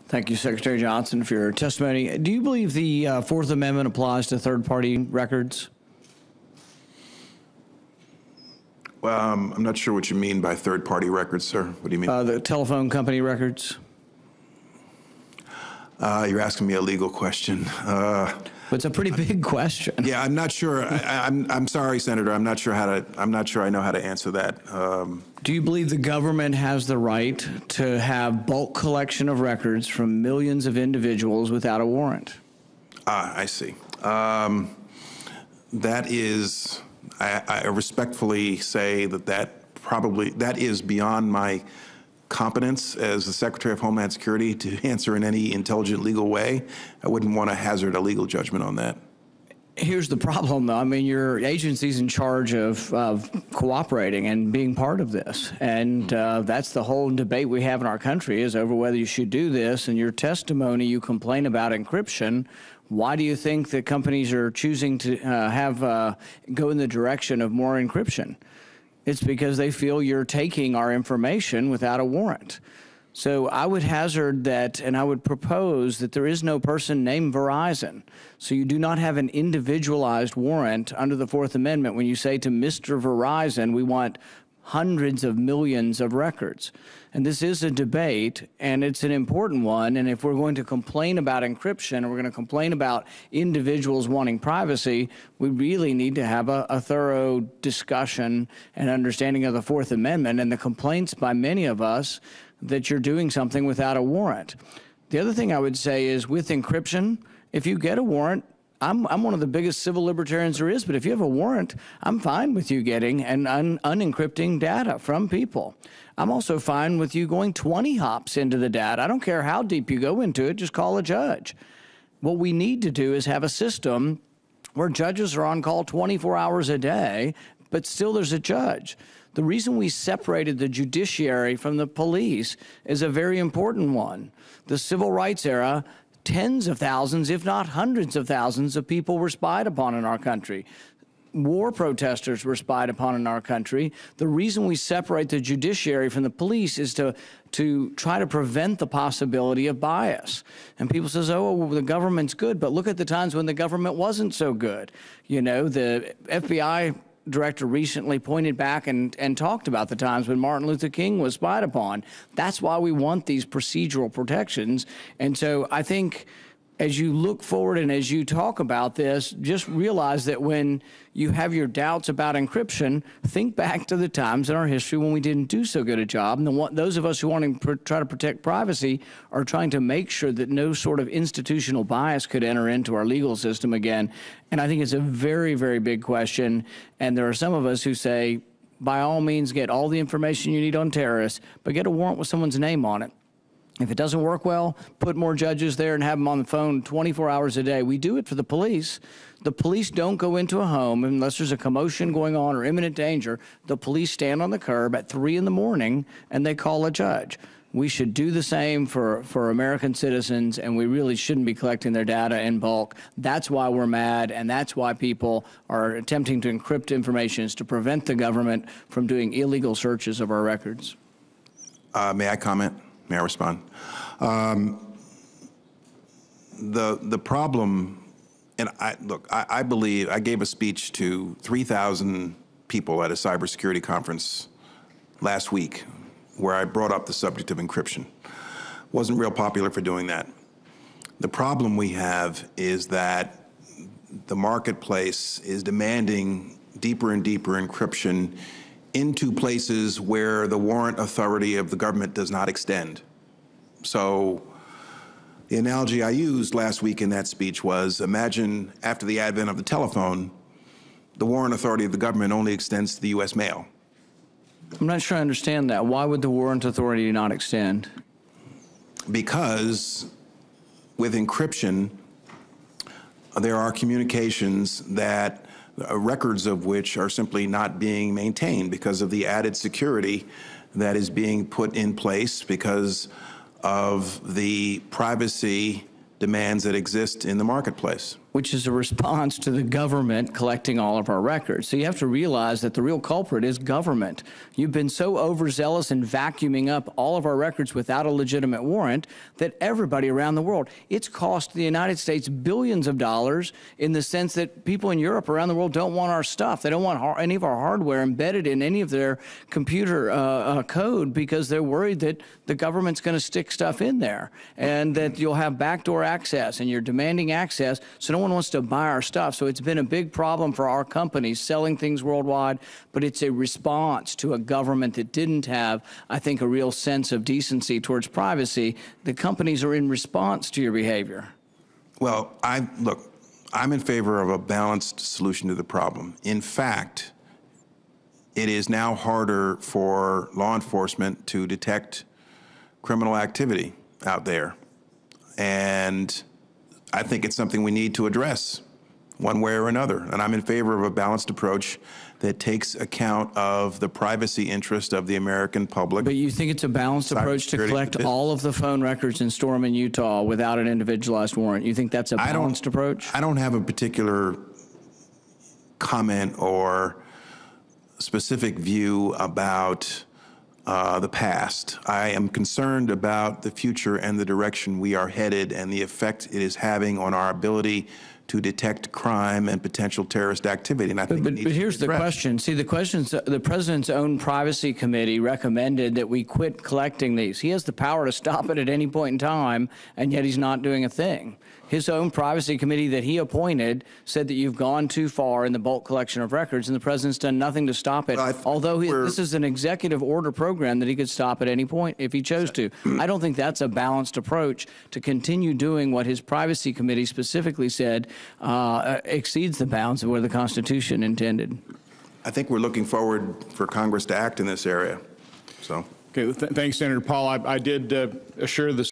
Thank you, Secretary Johnson, for your testimony. Do you believe the Fourth Amendment applies to third-party records? Well, I'm not sure what you mean by third-party records, sir. What do you mean? The telephone company records. You're asking me a legal question. It's a pretty big question. Yeah, I'm not sure. I'm sorry, Senator. I'm not sure I know how to answer that. Do you believe the government has the right to have bulk collection of records from millions of individuals without a warrant? I see. That is, I respectfully say that is beyond my competence as the Secretary of Homeland Security to answer in any intelligent legal way. I wouldn't want to hazard a legal judgment on that. Here's the problem, though. I mean, your agency's in charge of cooperating and being part of this. And that's the whole debate we have in our country is over whether you should do this. In your testimony, you complain about encryption. Why do you think that companies are choosing to go in the direction of more encryption? It's because they feel you're taking our information without a warrant. So I would hazard that, and I would propose that there is no person named Verizon. So you do not have an individualized warrant under the Fourth Amendment when you say to Mr. Verizon, we want hundreds of millions of records. And this is a debate, and it's an important one. And if we're going to complain about encryption, or we're going to complain about individuals wanting privacy, we really need to have a thorough discussion and understanding of the Fourth Amendment and the complaints by many of us that you're doing something without a warrant. The other thing I would say is with encryption, if you get a warrant, I'm one of the biggest civil libertarians there is, but if you have a warrant, I'm fine with you getting and unencrypting data from people. I'm also fine with you going 20 hops into the data. I don't care how deep you go into it, just call a judge. What we need to do is have a system where judges are on call 24 hours a day, but still there's a judge. The reason we separated the judiciary from the police is a very important one. The civil rights era, tens of thousands, if not hundreds of thousands of people were spied upon in our country. War protesters were spied upon in our country. The reason we separate the judiciary from the police is to try to prevent the possibility of bias. And people says, oh, well, the government's good, but look at the times when the government wasn't so good. You know, the FBI director recently pointed back and talked about the times when Martin Luther King was spied upon. That's why we want these procedural protections. And so I think as you look forward and as you talk about this, just realize that when you have your doubts about encryption, think back to the times in our history when we didn't do so good a job. And those of us who want to try to protect privacy are trying to make sure that no sort of institutional bias could enter into our legal system again. And I think it's a very, very big question. And there are some of us who say, by all means, get all the information you need on terrorists, but get a warrant with someone's name on it. If it doesn't work well, put more judges there and have them on the phone 24 hours a day. We do it for the police. The police don't go into a home unless there's a commotion going on or imminent danger. The police stand on the curb at 3 in the morning and they call a judge. We should do the same for American citizens, and we really shouldn't be collecting their data in bulk. That's why we're mad, and that's why people are attempting to encrypt information, is to prevent the government from doing illegal searches of our records. May I comment? May I respond? The problem, and I believe I gave a speech to 3,000 people at a cybersecurity conference last week where I brought up the subject of encryption. Wasn't real popular for doing that. The problem we have is that the marketplace is demanding deeper and deeper encryption into places where the warrant authority of the government does not extend. So the analogy I used last week in that speech was, imagine after the advent of the telephone, the warrant authority of the government only extends to the U.S. mail. I'm not sure I understand that. Why would the warrant authority not extend? Because with encryption, there are communications that records of which are simply not being maintained because of the added security that is being put in place because of the privacy demands that exist in the marketplace. which is a response to the government collecting all of our records. So you have to realize that the real culprit is government. You've been so overzealous in vacuuming up all of our records without a legitimate warrant that everybody around the world, it's cost the United States billions of dollars in the sense that people in Europe around the world don't want our stuff. They don't want any of our hardware embedded in any of their computer code because they're worried that the government's going to stick stuff in there and that you'll have backdoor access and you're demanding access, so no one wants to buy our stuff. So it's been a big problem for our companies selling things worldwide, but it's a response to a government that didn't have, I think, a real sense of decency towards privacy. The companies are in response to your behavior. Well, look, I'm in favor of a balanced solution to the problem. In fact, it is now harder for law enforcement to detect criminal activity out there. And I think it's something we need to address one way or another. And I'm in favor of a balanced approach that takes account of the privacy interest of the American public. But you think it's a balanced approach to collect all of the phone records and store them in Utah without an individualized warrant? You think that's a balanced approach? I don't have a particular comment or specific view about the past. I am concerned about the future and the direction we are headed and the effect it is having on our ability to detect crime and potential terrorist activity. And I think but here's the question. See, the president's own privacy committee recommended that we quit collecting these. He has the power to stop it at any point in time, and yet he's not doing a thing. His own privacy committee that he appointed said that you've gone too far in the bulk collection of records, and the president's done nothing to stop it, although this is an executive order program that he could stop at any point if he chose to. I don't think that's a balanced approach to continue doing what his privacy committee specifically said exceeds the bounds of where the Constitution intended. I think we're looking forward for Congress to act in this area. So. Okay, thanks, Senator Paul. I did assure the